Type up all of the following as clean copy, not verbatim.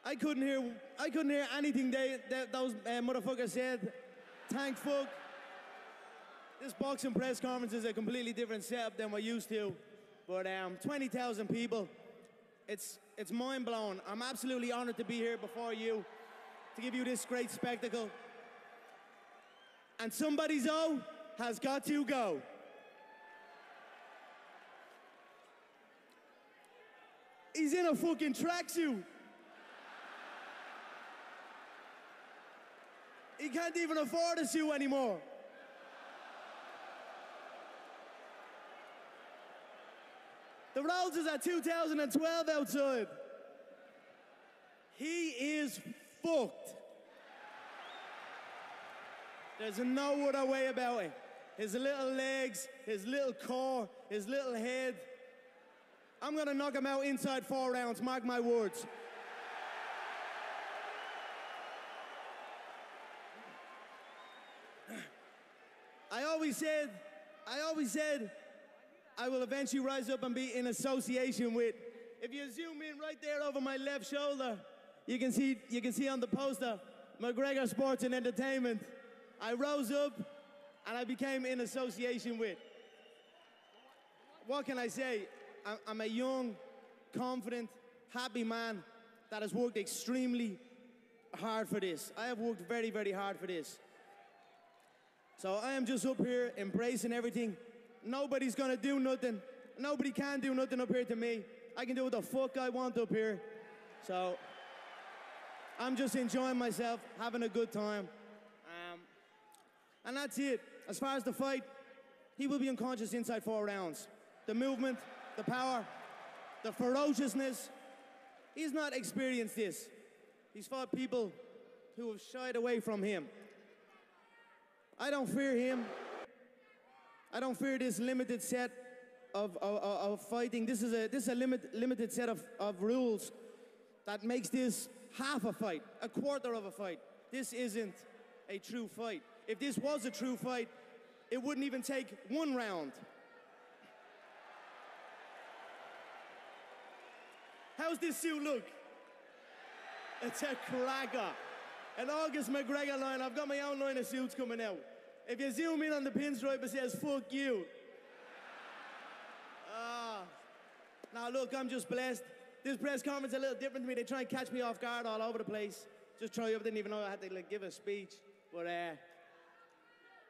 I couldn't hear anything those motherfuckers said. Thank fuck. This boxing press conference is a completely different setup than we're used to. But 20,000 people, it's mind-blowing. I'm absolutely honored to be here before you to give you this great spectacle. And somebody's O has got to go. He's in a fucking tracksuit. He can't even afford a suit anymore. The Rhodes is at 2012 outside. He is fucked. There's no other way about it. His little legs, his little core, his little head. I'm gonna knock him out inside 4 rounds, mark my words. I always said I will eventually rise up and be in association with. If you zoom in right there over my left shoulder, you can see on the poster, McGregor Sports and Entertainment. I rose up and I became in association with. What can I say? I'm a young, confident, happy man that has worked extremely hard for this. I have worked very, very hard for this. So I am just up here embracing everything. Nobody's gonna do nothing. Nobody can do nothing up here to me. I can do what the fuck I want up here. So I'm just enjoying myself, having a good time. And that's it. As far as the fight, he will be unconscious inside 4 rounds. The movement, the power, the ferociousness. He's not experienced this. He's fought people who have shied away from him. I don't fear him. I don't fear this limited set of fighting. This is a limited set of rules that makes this half a fight, a quarter of a fight. This isn't a true fight. If this was a true fight, it wouldn't even take 1 round. How's this suit look? It's a cracker. An August McGregor line. I've got my own line of suits coming out. If you zoom in on the pinstripe, it says, fuck you. Now look, I'm just blessed. This press conference is a little different to me. They try and catch me off guard all over the place. Just try up, didn't even know I had to give a speech. But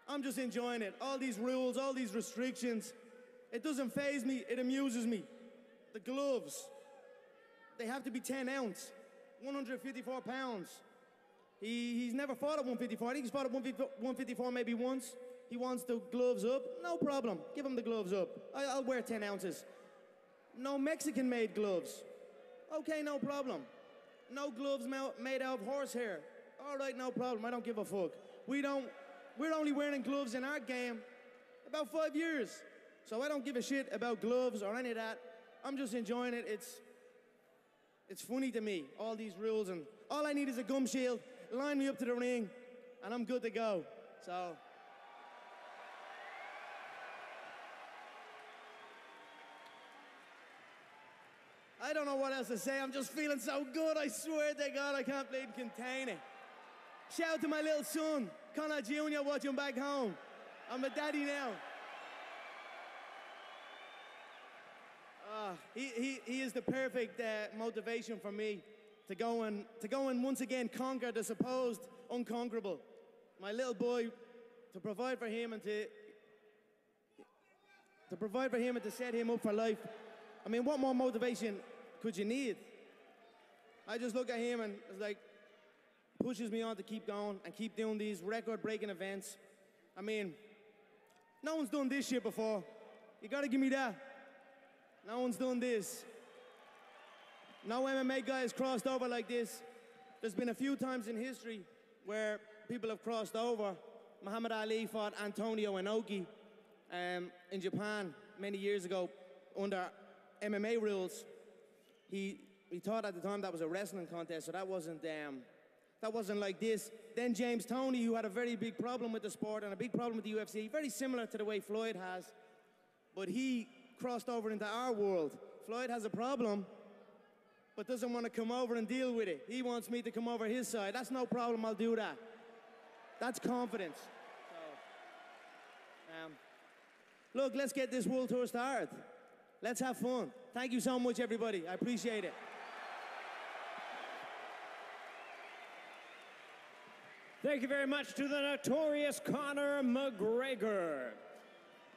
I'm just enjoying it. All these rules, all these restrictions. It doesn't faze me, it amuses me. The gloves, they have to be 10 ounce, 154 pounds. He's never fought at 154. I think he's fought at 154 maybe once. He wants the gloves up. No problem. Give him the gloves up. I'll wear 10 ounces. No Mexican-made gloves. Okay, no problem. No gloves made out of horsehair. All right, no problem. I don't give a fuck. We're only wearing gloves in our game about 5 years. So I don't give a shit about gloves or any of that. I'm just enjoying it. It's funny to me, all these rules, and all I need is a gum shield. Line me up to the ring, and I'm good to go. So. I don't know what else to say. I'm just feeling so good. I swear to God, I can't believe contain it. Shout out to my little son, Conor Jr., watching back home. I'm a daddy now. He is the perfect motivation for me to go and once again conquer the supposed unconquerable. My little boy, to provide for him and to set him up for life. I mean, what more motivation could you need? I just look at him and it's like, pushes me on to keep going and keep doing these record-breaking events. I mean, no one's done this shit before. You gotta give me that. No one's done this. No MMA guy has crossed over like this. There's been a few times in history where people have crossed over. Muhammad Ali fought Antonio Inoki in Japan many years ago under MMA rules. He thought at the time that was a wrestling contest, so that wasn't like this. Then James Toney, who had a very big problem with the sport and a big problem with the UFC, very similar to the way Floyd has, but he crossed over into our world. Floyd has a problem, but doesn't want to come over and deal with it. He wants me to come over his side. That's no problem, I'll do that. That's confidence. So, look, let's get this World Tour started. Let's have fun. Thank you so much, everybody. I appreciate it. Thank you very much to the notorious Conor McGregor.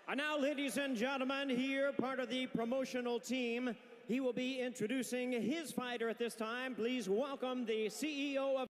And now, ladies and gentlemen, here, part of the promotional team, he will be introducing his fighter at this time. Please welcome the CEO of